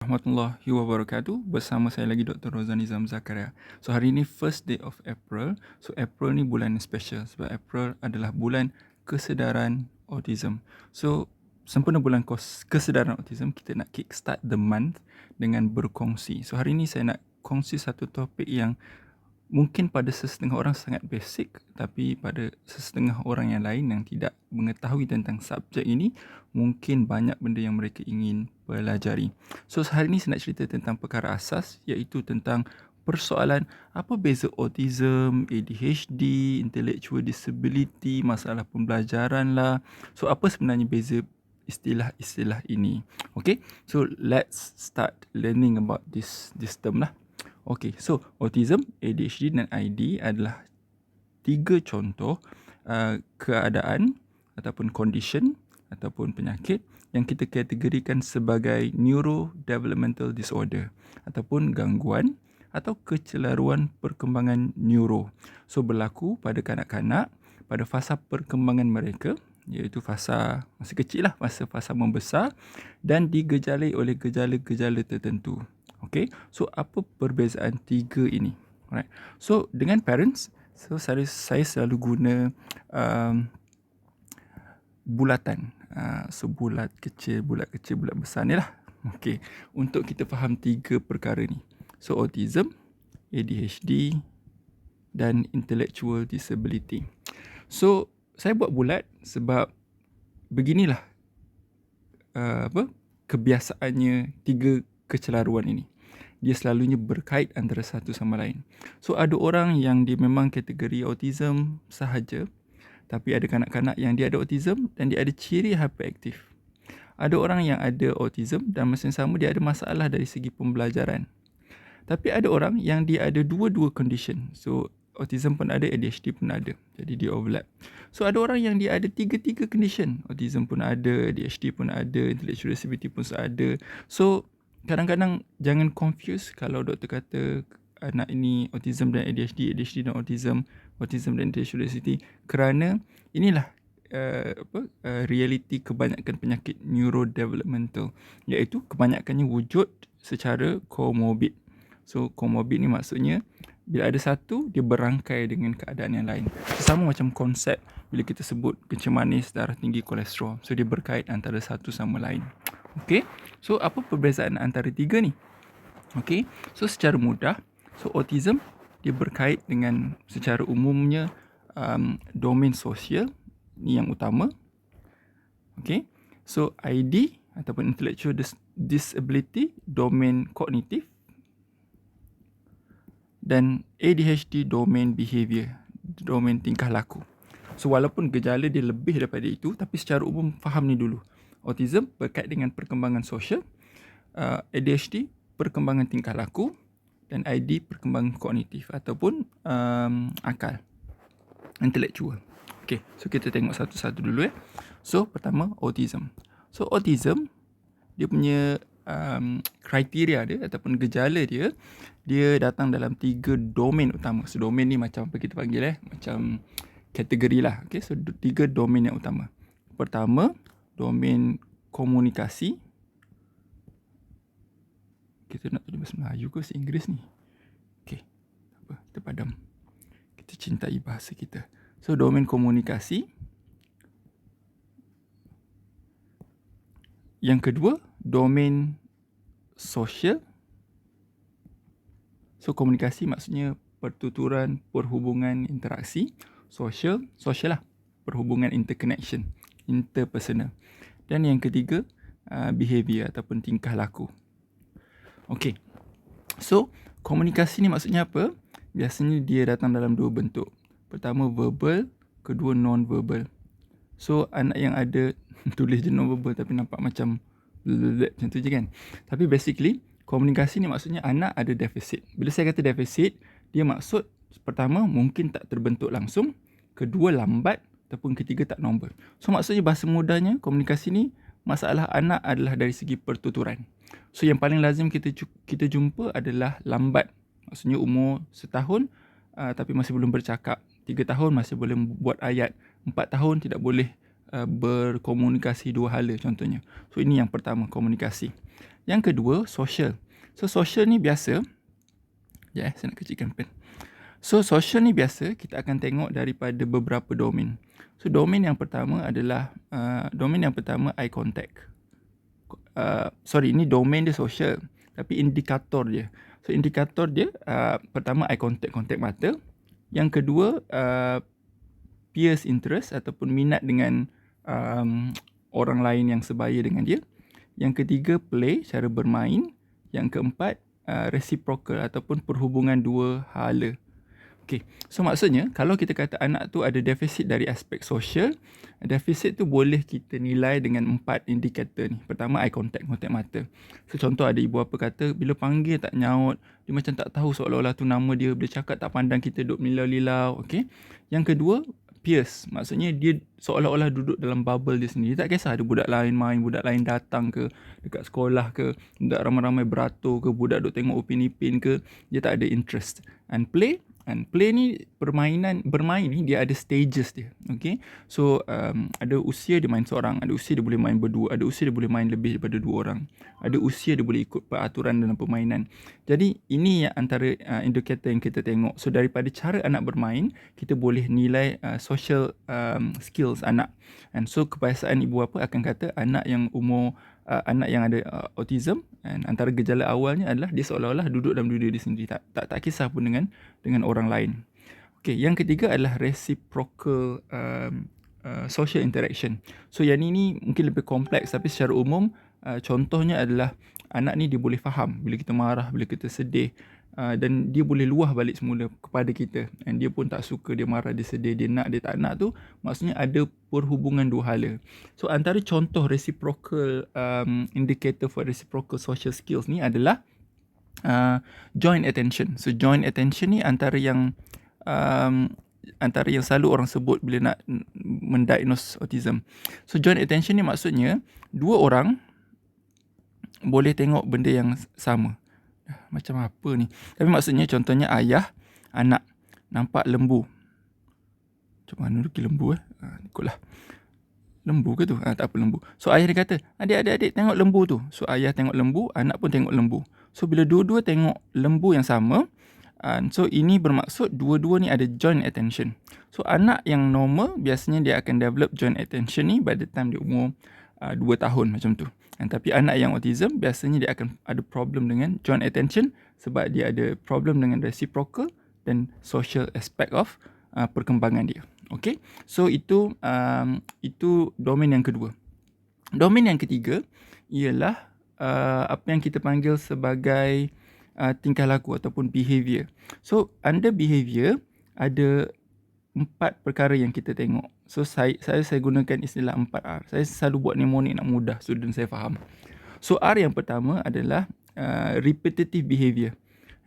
warahmatullahi wabarakatuh. Bersama saya lagi Dr. Rozan Nizam Zakaria. So hari ni first day of April. So April ni bulan special sebab April adalah bulan kesedaran autism. So sempena bulan kesedaran autism, kita nak kickstart the month dengan berkongsi. So hari ni saya nak kongsi satu topik yang mungkin pada sesetengah orang sangat basic, tapi pada sesetengah orang yang lain yang tidak mengetahui tentang subjek ini, mungkin banyak benda yang mereka ingin pelajari. So hari ini saya nak cerita tentang perkara asas, iaitu tentang persoalan apa beza autism, ADHD, intellectual disability, masalah pembelajaran lah. So apa sebenarnya beza istilah-istilah ini? Okay, so let's start learning about this term lah. Okay, so autism, ADHD dan ID adalah 3 contoh keadaan ataupun condition ataupun penyakit yang kita kategorikan sebagai neurodevelopmental disorder ataupun gangguan atau kecelaruan perkembangan neuro. So berlaku pada kanak-kanak pada fasa perkembangan mereka, iaitu fasa masih kecil lah, fasa membesar, dan digejalai oleh gejala-gejala tertentu. Okay, so apa perbezaan 3 ini? Alright, so dengan parents, so saya selalu guna bulatan. So bulat kecil, bulat besar ni lah. Okay, untuk kita faham 3 perkara ni. So autism, ADHD dan intellectual disability. So saya buat bulat sebab beginilah kebiasaannya 3 kecelaruan ini. Dia selalunya berkait antara satu sama lain. So ada orang yang dia memang kategori autism sahaja, tapi ada kanak-kanak yang dia ada autism dan dia ada ciri hyperaktif. Ada orang yang ada autism dan masa yang sama dia ada masalah dari segi pembelajaran. Tapi ada orang yang dia ada dua-dua condition. So autism pun ada, ADHD pun ada. Jadi dia overlap. So ada orang yang dia ada 3 condition. Autism pun ada, ADHD pun ada, intellectual disability pun ada. So kadang-kadang jangan confuse kalau doktor kata anak ini autism dan ADHD, ADHD dan autism, autism dan intellectual disability, kerana inilah realiti kebanyakan penyakit neurodevelopmental, iaitu kebanyakannya wujud secara comorbid. So comorbid ni maksudnya bila ada satu, dia berangkai dengan keadaan yang lain. Sama macam konsep bila kita sebut kencing manis, darah tinggi, kolesterol. So dia berkait antara satu sama lain. Okay, so apa perbezaan antara 3 ni? Okay, so secara mudah, so autism dia berkait dengan secara umumnya domain sosial, ni yang utama. Okay, so ID ataupun intellectual disability, domain kognitif, dan ADHD domain behavior, domain tingkah laku. So walaupun gejala dia lebih daripada itu, tapi secara umum faham ni dulu. Autism berkait dengan perkembangan sosial, ADHD perkembangan tingkah laku, dan ID perkembangan kognitif ataupun akal, intellectual. Okay, so kita tengok satu-satu dulu . So pertama, autism. So autism, dia punya kriteria dia ataupun gejala dia, dia datang dalam 3 domain utama. So domain ni macam apa kita panggil macam kategori lah. Okay, so 3 domain yang utama. Pertama, domain komunikasi. Kita nak tulis bahasa Melayu ke bahasa Inggeris ni? Okay, apa, kita padam. Kita cintai bahasa kita. So domain komunikasi. Yang kedua, domain sosial. So komunikasi maksudnya pertuturan, perhubungan, interaksi. Social lah, perhubungan, interconnection, interpersonal. Dan yang ketiga, behavior ataupun tingkah laku. Okay, so komunikasi ni maksudnya apa? Biasanya dia datang dalam 2 bentuk. Pertama verbal, kedua non-verbal. So anak yang ada tulis je non-verbal tapi nampak macam macam tu je kan. Tapi basically komunikasi ni maksudnya anak ada defisit. Bila saya kata defisit, dia maksud pertama mungkin tak terbentuk langsung, kedua lambat, ataupun ketiga tak normal. So maksudnya bahasa mudahnya, komunikasi ni masalah anak adalah dari segi pertuturan. So yang paling lazim kita jumpa adalah lambat. Maksudnya umur 1 tahun tapi masih belum bercakap. 3 tahun masih boleh buat ayat. 4 tahun tidak boleh berkomunikasi dua hala contohnya. So ini yang pertama, komunikasi. Yang kedua, social. So social ni biasa, saya nak kecilkan pen. So social ni biasa kita akan tengok daripada beberapa domain. So domain yang pertama adalah eye contact. Ini domain dia social, tapi indikator dia. So indikator dia pertama eye contact, kontak mata. Yang kedua peers interest ataupun minat dengan orang lain yang sebaya dengan dia. Yang ketiga play, cara bermain. Yang keempat reciprocal ataupun perhubungan dua hala. Okay, so maksudnya kalau kita kata anak tu ada defisit dari aspek sosial, defisit tu boleh kita nilai dengan 4 indikator ni. Pertama eye contact, kontak mata. So contoh ada ibu apa kata bila panggil tak nyaut, dia macam tak tahu seolah-olah tu nama dia, bila cakap tak pandang kita, duduk milau-lilau. Okay. Yang kedua peers, maksudnya dia seolah-olah duduk dalam bubble dia sendiri. Dia tak kisah ada budak lain main, budak lain datang ke dekat sekolah ke, budak ramai-ramai beratur ke, budak duk tengok Upin Ipin ke, dia tak ada interest. And play ni bermain ni dia ada stages dia. Okay. So ada usia dia main seorang, ada usia dia boleh main berdua, ada usia dia boleh main lebih daripada 2 orang, ada usia dia boleh ikut peraturan dalam permainan. Jadi ini yang antara indikator yang kita tengok. So daripada cara anak bermain, kita boleh nilai social skills anak. And so kebiasaan ibu bapa akan kata anak yang anak yang ada autism, and antara gejala awalnya adalah dia seolah-olah duduk dalam dunia dia sendiri, tak kisah pun dengan orang lain. Okay, yang ketiga adalah reciprocal social interaction. So yang ini mungkin lebih kompleks, tapi secara umum contohnya adalah anak ni dia boleh faham bila kita marah, bila kita sedih, dan dia boleh luah balik semula kepada kita. And dia pun tak suka, dia marah, dia sedih, dia nak, dia tak nak tu, maksudnya ada perhubungan dua hala. So antara contoh reciprocal indicator for reciprocal social skills ni adalah joint attention. So joint attention ni antara yang selalu orang sebut bila nak mendiagnose autism. So joint attention ni maksudnya dua orang boleh tengok benda yang sama. Macam apa ni? Tapi maksudnya contohnya ayah, anak nampak lembu. Macam mana lagi lembu ikutlah. Lembu ke tu? Tak apa, lembu. So ayah dia kata, adik tengok lembu tu. So ayah tengok lembu, anak pun tengok lembu. So bila dua-dua tengok lembu yang sama, so ini bermaksud dua-dua ni ada joint attention. So anak yang normal biasanya dia akan develop joint attention ni by the time dia umur 2 tahun macam tu. Tapi anak yang autism biasanya dia akan ada problem dengan joint attention sebab dia ada problem dengan reciprocal dan social aspect of perkembangan dia. Okay, so itu domain yang kedua. Domain yang ketiga ialah apa yang kita panggil sebagai tingkah laku ataupun behavior. So under behavior ada 4 perkara yang kita tengok. So saya gunakan istilah 4R. Saya selalu buat mnemonik nak mudah student saya faham. So R yang pertama adalah repetitive behavior.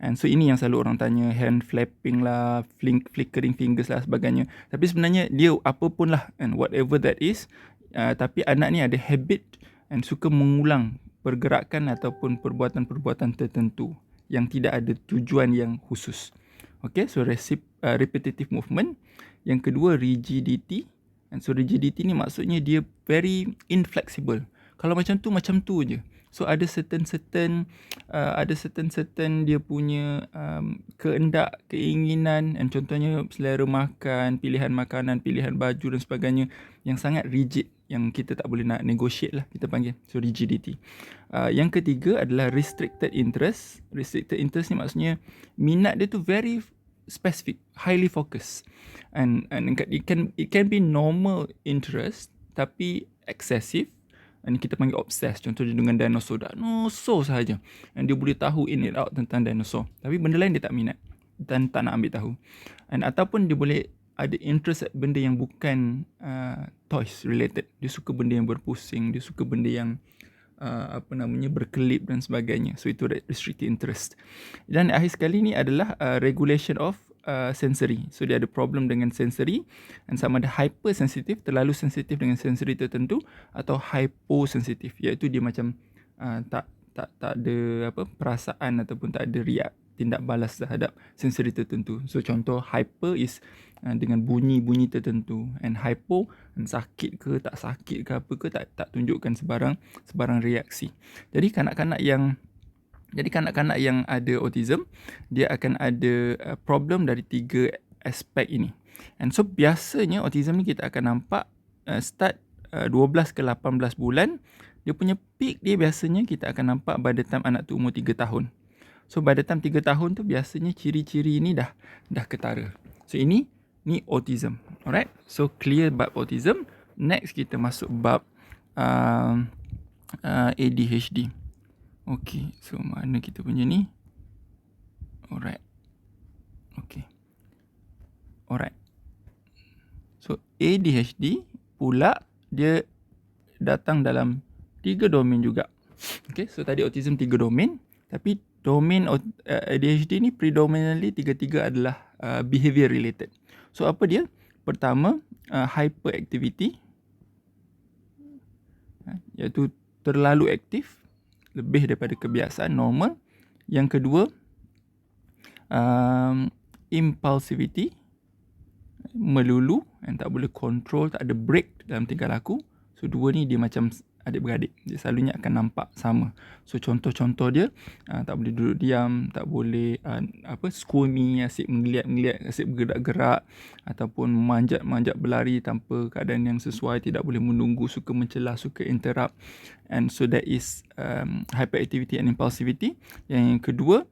And so ini yang selalu orang tanya, hand flapping lah, flickering fingers lah sebagainya. Tapi sebenarnya dia apapun lah, and whatever that is, tapi anak ni ada habit and suka mengulang pergerakan ataupun perbuatan-perbuatan tertentu yang tidak ada tujuan yang khusus. Okay, so repetitive movement. Yang kedua rigidity. And so rigidity ni maksudnya dia very inflexible. Kalau macam tu je. So ada certain dia punya kehendak, keinginan, and contohnya selera makan, pilihan makanan, pilihan baju dan sebagainya yang sangat rigid, yang kita tak boleh nak negotiate lah, kita panggil. So rigidity. Yang ketiga adalah restricted interest. Restricted interest ni maksudnya minat dia tu very specific, highly focused, and it can be normal interest tapi excessive. And kita panggil obsessed. Contohnya dengan dinosaur sahaja. And dia boleh tahu in and out tentang dinosaur. Tapi benda lain dia tak minat dan tak nak ambil tahu. And ataupun dia boleh ada interest benda yang bukan toys related. Dia suka benda yang berpusing. Dia suka benda yang berkelip dan sebagainya. So itu restricted interest. Dan akhir sekali ni adalah regulation of sensory. So dia ada problem dengan sensory, dan sama ada hypersensitif, terlalu sensitif dengan sensory tertentu, atau hyposensitif, iaitu dia macam tak ada perasaan ataupun tak ada tindak balas terhadap sensory tertentu. So contoh hyper is dengan bunyi-bunyi tertentu. And hypo, sakit ke tak sakit ke apa ke, tak tunjukkan sebarang reaksi. Jadi kanak-kanak yang ada autism, dia akan ada problem dari 3 aspek ini. And so biasanya autism ni kita akan nampak start 12 ke 18 bulan. Dia punya peak dia biasanya kita akan nampak by the time anak tu umur 3 tahun. So by the time 3 tahun tu biasanya ciri-ciri ni dah ketara. So ini autism. Alright. So clear bab autism. Next kita masuk bab ADHD. Okay, so mana kita punya ni? Alright. Okay. Alright. So ADHD pula dia datang dalam 3 domain juga. Okay, so tadi autism 3 domain, tapi domain ADHD ni predominantly 3 adalah behavior related. So apa dia? Pertama, hyperactivity, iaitu terlalu aktif, lebih daripada kebiasaan normal. Yang kedua, impulsivity, melulu dan tak boleh control, tak ada break dalam tingkah laku. So dua ni dia macam adik-beradik, dia selalunya akan nampak sama. So contoh-contoh dia, tak boleh duduk diam, tak boleh squirmy, asyik menggeliat-menggeliat, asyik bergerak-gerak, ataupun manjat berlari tanpa keadaan yang sesuai, tidak boleh menunggu, suka mencelah, suka interrupt. And so that is hyperactivity and impulsivity. Yang kedua,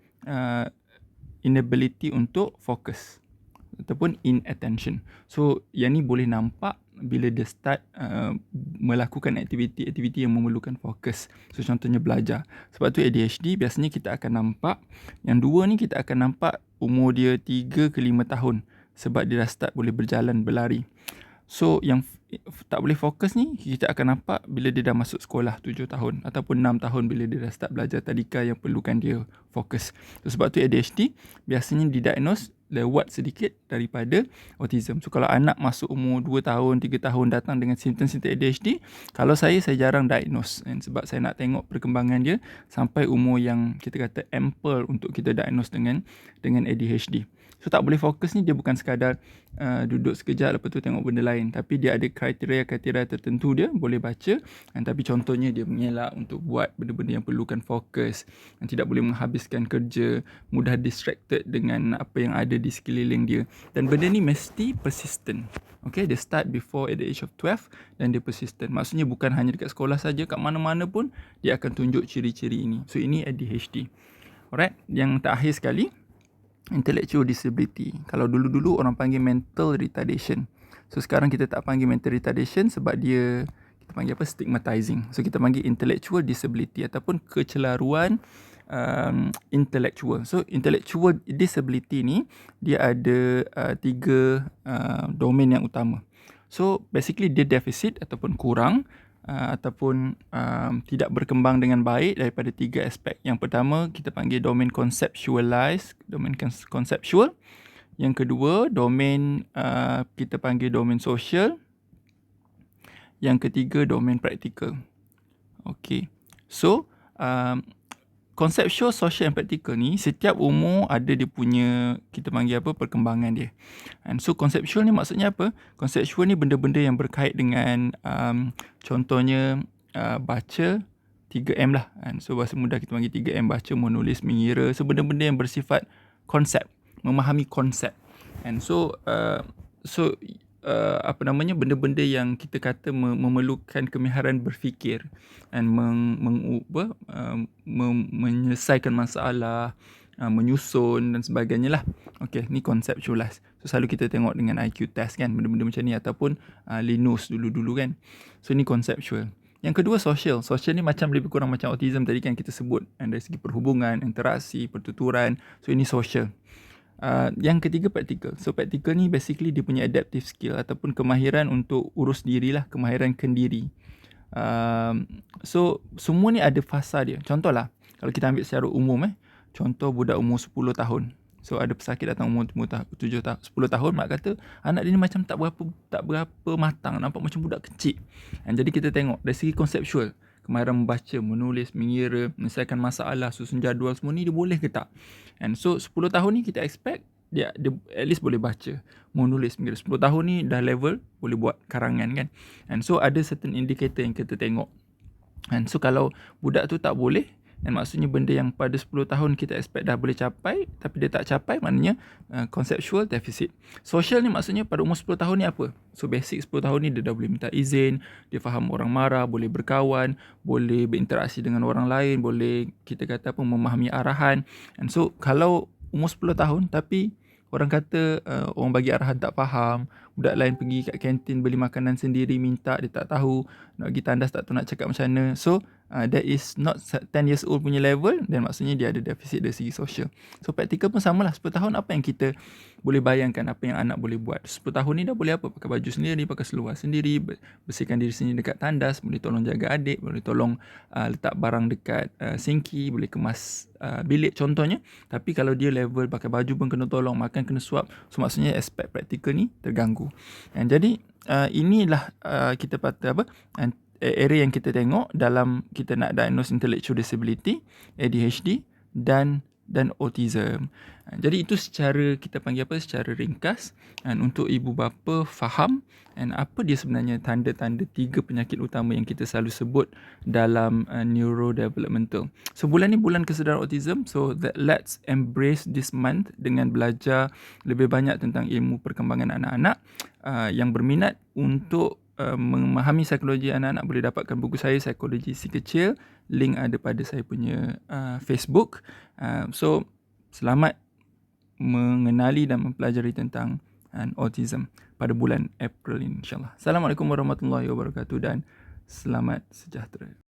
inability untuk fokus ataupun inattention. So yang ni boleh nampak bila dia start melakukan aktiviti-aktiviti yang memerlukan fokus. So contohnya belajar. Sebab tu ADHD biasanya kita akan nampak, yang dua ni kita akan nampak umur dia 3 ke 5 tahun, sebab dia dah start boleh berjalan, berlari. So yang tak boleh fokus ni kita akan nampak bila dia dah masuk sekolah 7 tahun ataupun 6 tahun, bila dia dah start belajar tadika yang perlukan dia fokus. So sebab tu ADHD biasanya didiagnose lewat sedikit daripada autism. So kalau anak masuk umur 2 tahun, 3 tahun datang dengan simptom-simptom ADHD, kalau saya jarang diagnose, sebab saya nak tengok perkembangan dia sampai umur yang kita kata ample untuk kita diagnose dengan ADHD. So tak boleh fokus ni dia bukan sekadar duduk sekejap lepas tu tengok benda lain, tapi dia ada kriteria-kriteria tertentu dia boleh baca, tapi contohnya dia mengelak untuk buat benda-benda yang perlukan fokus, tidak boleh menghabiskan kerja, mudah distracted dengan apa yang ada di sekeliling dia, dan benda ni mesti persistent. Okay, dia start before at the age of 12 dan dia persistent. Maksudnya bukan hanya dekat sekolah saja, kat mana-mana pun dia akan tunjuk ciri-ciri ini. So ini ADHD. Alright, yang terakhir sekali, intellectual disability. Kalau dulu-dulu orang panggil mental retardation. So sekarang kita tak panggil mental retardation sebab dia, kita panggil apa, stigmatizing. So kita panggil intellectual disability ataupun kecelaruan intellectual. So intellectual disability ni dia ada 3 domain yang utama. So basically dia deficit ataupun kurang ataupun tidak berkembang dengan baik daripada 3 aspek. Yang pertama kita panggil domain conceptualize, domain conceptual. Yang kedua domain kita panggil domain social. Yang ketiga domain practical. Okay, so conceptual, social and practical ni setiap umur ada dia punya, kita panggil apa, perkembangan dia. And so conceptual ni maksudnya apa? Conceptual ni benda-benda yang berkait dengan contohnya baca 3M lah. And so bahasa mudah kita panggil 3M, baca, menulis, mengira. So benda-benda yang bersifat konsep, memahami konsep. And so benda-benda yang kita kata memerlukan kemahiran berfikir dan menyelesaikan masalah, menyusun dan sebagainya lah. Okay, ni conceptualize. So selalu kita tengok dengan IQ test kan, benda-benda macam ni, ataupun Linus dulu-dulu kan. So ni conceptual. Yang kedua social. Social ni macam lebih kurang macam autism tadi kan kita sebut, dari segi perhubungan, interaksi, pertuturan. So ini social. Yang ketiga practical. So practical ni basically dia punya adaptive skill ataupun kemahiran untuk urus diri lah, kemahiran kendiri. So semua ni ada fasa dia. Contohlah kalau kita ambil secara umum, contoh budak umur 10 tahun. So ada pesakit datang umur 10 tahun, mak kata anak dia ni macam tak berapa matang, nampak macam budak kecil. Dan jadi kita tengok dari segi konseptual, kemahiran membaca, menulis, mengira, menyelesaikan masalah, susun jadual, semua ni dia boleh ke tak? And so 10 tahun ni kita expect dia at least boleh baca, menulis. 10 tahun ni dah level boleh buat karangan kan. And so ada certain indicator yang kita tengok. And so kalau budak tu tak boleh, dan maksudnya benda yang pada 10 tahun kita expect dah boleh capai tapi dia tak capai, maknanya conceptual deficit. Social ni maksudnya pada umur 10 tahun ni apa? So basic 10 tahun ni dia dah boleh minta izin, dia faham orang marah, boleh berkawan, boleh berinteraksi dengan orang lain, boleh kita kata apa, memahami arahan. And so kalau umur 10 tahun tapi orang kata orang bagi arahan tak faham, budak lain pergi kat kantin beli makanan sendiri, minta dia tak tahu, nak pergi tandas tak tahu nak cakap macam mana. So that is not 10 years old punya level, dan maksudnya dia ada deficit dari segi sosial. So praktikal pun samalah. 10 tahun apa yang kita boleh bayangkan apa yang anak boleh buat. 10 tahun ni dah boleh apa? Pakai baju sendiri, pakai seluar sendiri, bersihkan diri sendiri dekat tandas, boleh tolong jaga adik, boleh tolong letak barang dekat sinki, boleh kemas bilik contohnya. Tapi kalau dia level pakai baju pun kena tolong, makan kena suap, so maksudnya aspek praktikal ni terganggu. And jadi inilah kita kata apa, area yang kita tengok dalam kita nak diagnose intellectual disability, ADHD dan autism. Jadi itu secara kita panggil apa, secara ringkas, dan untuk ibu bapa faham and apa dia sebenarnya tanda-tanda 3 penyakit utama yang kita selalu sebut dalam neurodevelopmental. So bulan ni bulan kesedaran autism, so let's embrace this month dengan belajar lebih banyak tentang ilmu perkembangan anak-anak. Yang berminat untuk memahami psikologi anak-anak boleh dapatkan buku saya, Psikologi Si Kecil. Link ada pada saya punya Facebook. So selamat mengenali dan mempelajari tentang autism pada bulan April ini, insyaAllah. Assalamualaikum warahmatullahi wabarakatuh dan selamat sejahtera.